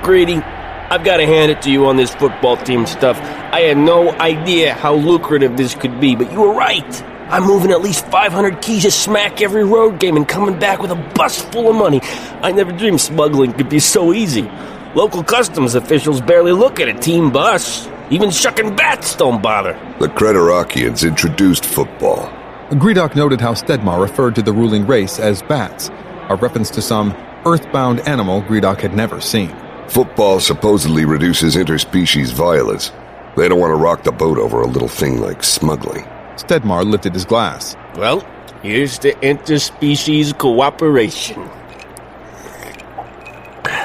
Greedy, I've got to hand it to you on this football team stuff. I had no idea how lucrative this could be, but you were right. I'm moving at least 500 keys a smack every road game and coming back with a bus full of money. I never dreamed smuggling could be so easy. Local customs officials barely look at a team bus. Even shucking bats don't bother. The Creterakians introduced football. Greedock noted how Stedmar referred to the ruling race as bats, a reference to some earthbound animal Greedock had never seen. Football supposedly reduces interspecies violence. They don't want to rock the boat over a little thing like smuggling. Stedmar lifted his glass. Well, here's to interspecies cooperation.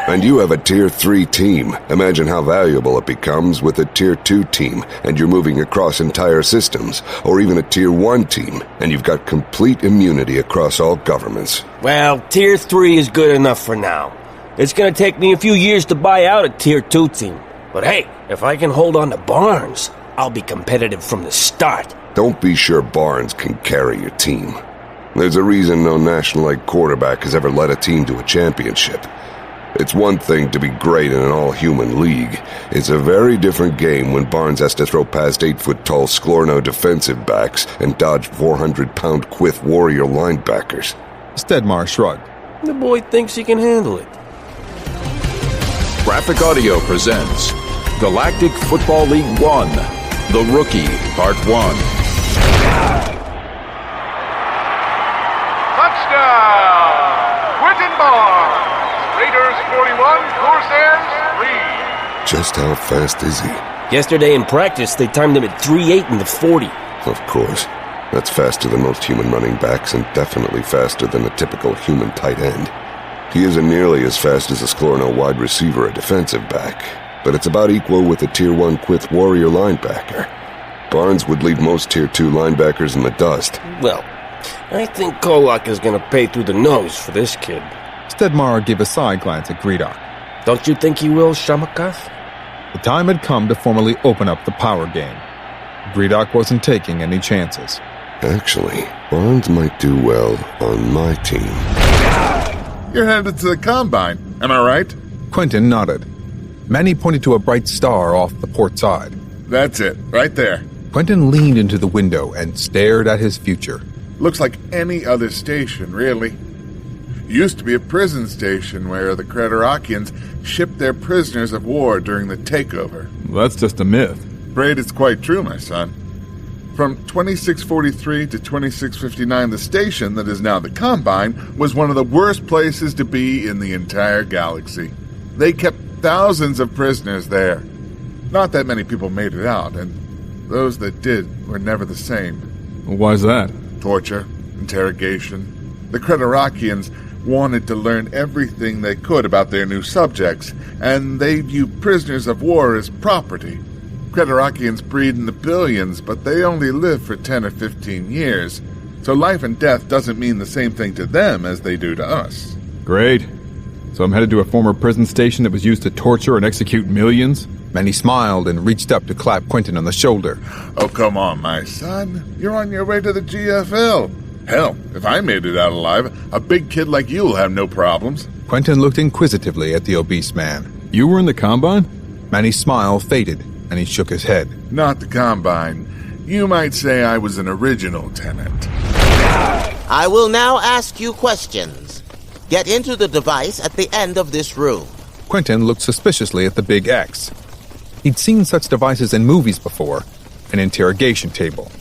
And you have a Tier 3 team. Imagine how valuable it becomes with a Tier 2 team, and you're moving across entire systems, or even a Tier 1 team, and you've got complete immunity across all governments. Well, Tier 3 is good enough for now. It's gonna take me a few years to buy out a Tier 2 team. But hey, if I can hold on to Barnes, I'll be competitive from the start. Don't be sure Barnes can carry your team. There's a reason no National League quarterback has ever led a team to a championship. It's one thing to be great in an all-human league. It's a very different game when Barnes has to throw past 8-foot-tall Sklorno defensive backs and dodge 400-pound Quith warrior linebackers. Stedmar shrugged. The boy thinks he can handle it. GraphicAudio presents Galactic Football League 1, The Rookie, Part 1. Touchdown! Quentin Barnes! Raiders 41, Corsairs 3. Just how fast is he? Yesterday in practice, they timed him at 3.8 in the 40. Of course. That's faster than most human running backs and definitely faster than a typical human tight end. He isn't nearly as fast as a Sklorno wide receiver or defensive back, but it's about equal with a Tier 1 Quith warrior linebacker. Barnes would leave most Tier 2 linebackers in the dust. Well, I think Kolak is going to pay through the nose for this kid. Stedmar gave a side glance at Greedock. Don't you think he will, Shamakov? The time had come to formally open up the power game. Greedock wasn't taking any chances. Actually, Barnes might do well on my team. You're headed to the Combine, am I right? Quentin nodded. Manny pointed to a bright star off the port side. That's it, right there. Quentin leaned into the window and stared at his future. Looks like any other station, really. Used to be a prison station where the Creterakians shipped their prisoners of war during the takeover. Well, that's just a myth. Afraid it's quite true, my son. From 2643 to 2659, the station that is now the Combine was one of the worst places to be in the entire galaxy. They kept thousands of prisoners there. Not that many people made it out, and those that did were never the same. Why's that? Torture, interrogation. The Creterakians wanted to learn everything they could about their new subjects, and they viewed prisoners of war as property. Creterakians breed in the billions, but they only live for 10 or 15 years, so life and death doesn't mean the same thing to them as they do to us. Great. So I'm headed to a former prison station that was used to torture and execute millions? Manny smiled and reached up to clap Quentin on the shoulder. Oh, come on, my son. You're on your way to the GFL. Hell, if I made it out alive, a big kid like you will have no problems. Quentin looked inquisitively at the obese man. You were in the Combine? Manny's smile faded, and he shook his head. Not the Combine. You might say I was an original tenant. I will now ask you questions. Get into the device at the end of this room. Quentin looked suspiciously at the big X. He'd seen such devices in movies before, an interrogation table.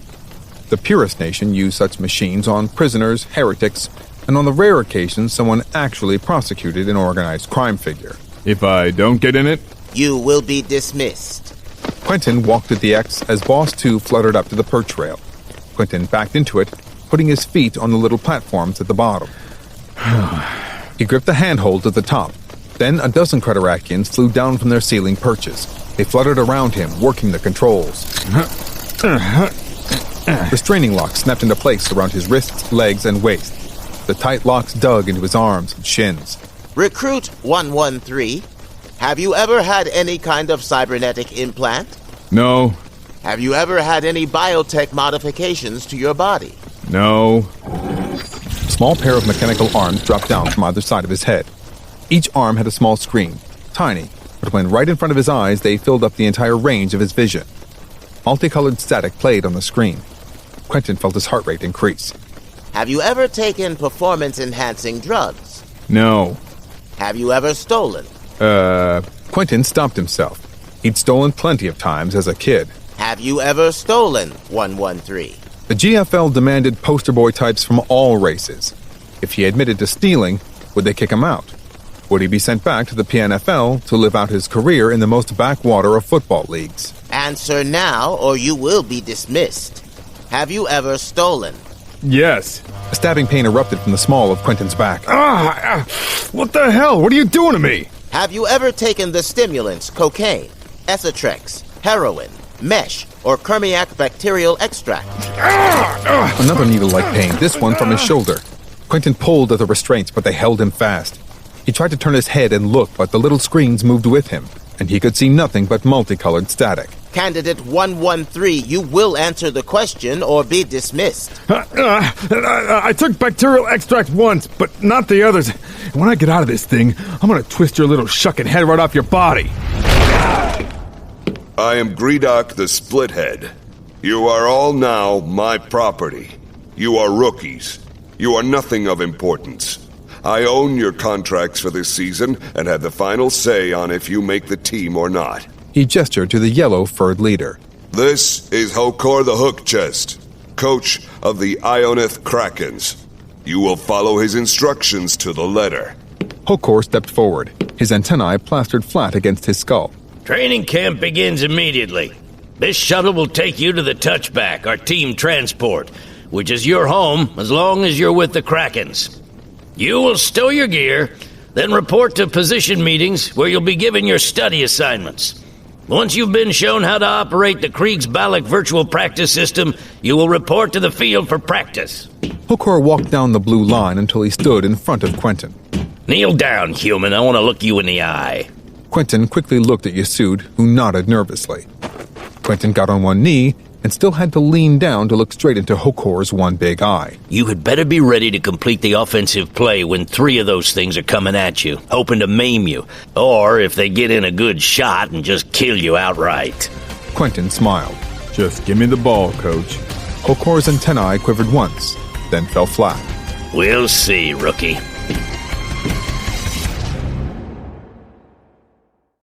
The Purist Nation used such machines on prisoners, heretics, and on the rare occasion someone actually prosecuted an organized crime figure. If I don't get in it? You will be dismissed. Quentin walked to the X as Boss 2 fluttered up to the perch rail. Quentin backed into it, putting his feet on the little platforms at the bottom. He gripped the handhold at the top. Then a dozen Creterakians flew down from their ceiling perches. They fluttered around him, working the controls. Restraining locks snapped into place around his wrists, legs, and waist. The tight locks dug into his arms and shins. Recruit 113, have you ever had any kind of cybernetic implant? No. Have you ever had any biotech modifications to your body? No. A small pair of mechanical arms dropped down from either side of his head. Each arm had a small screen, tiny, but when right in front of his eyes, they filled up the entire range of his vision. Multicolored static played on the screen. Quentin felt his heart rate increase. Have you ever taken performance-enhancing drugs? No. Have you ever stolen? Quentin stopped himself. He'd stolen plenty of times as a kid. Have you ever stolen 113? The GFL demanded poster boy types from all races. If he admitted to stealing, would they kick him out? Would he be sent back to the PNFL to live out his career in the most backwater of football leagues? Answer now or you will be dismissed. Have you ever stolen? Yes. A stabbing pain erupted from the small of Quentin's back. What the hell? What are you doing to me? Have you ever taken the stimulants cocaine, Esotrex, heroin, mesh, or Kermiac bacterial extract? Another needle-like pain, this one from his shoulder. Quentin pulled at the restraints, but they held him fast. He tried to turn his head and look, but the little screens moved with him, and he could see nothing but multicolored static. Candidate 113, you will answer the question or be dismissed. I took bacterial extract once, but not the others. When I get out of this thing, I'm gonna twist your little shucking head right off your body. I am Greedock the Splithead. You are all now my property. You are rookies. You are nothing of importance. I own your contracts for this season and have the final say on if you make the team or not. He gestured to the yellow-furred leader. This is Hokor the Hookchest, coach of the Ionith Krakens. You will follow his instructions to the letter. Hokor stepped forward, his antennae plastered flat against his skull. Training camp begins immediately. This shuttle will take you to the touchback, our team transport, which is your home as long as you're with the Krakens. You will stow your gear, then report to position meetings where you'll be given your study assignments. Once you've been shown how to operate the Kriegsbalak virtual practice system, you will report to the field for practice. Hokor walked down the blue line until he stood in front of Quentin. Kneel down, human. I want to look you in the eye. Quentin quickly looked at Yasud, who nodded nervously. Quentin got on one knee and still had to lean down to look straight into Hokor's one big eye. You had better be ready to complete the offensive play when 3 of those things are coming at you, hoping to maim you, or if they get in a good shot and just kill you outright. Quentin smiled. Just give me the ball, Coach. Hokor's antennae quivered once, then fell flat. We'll see, rookie.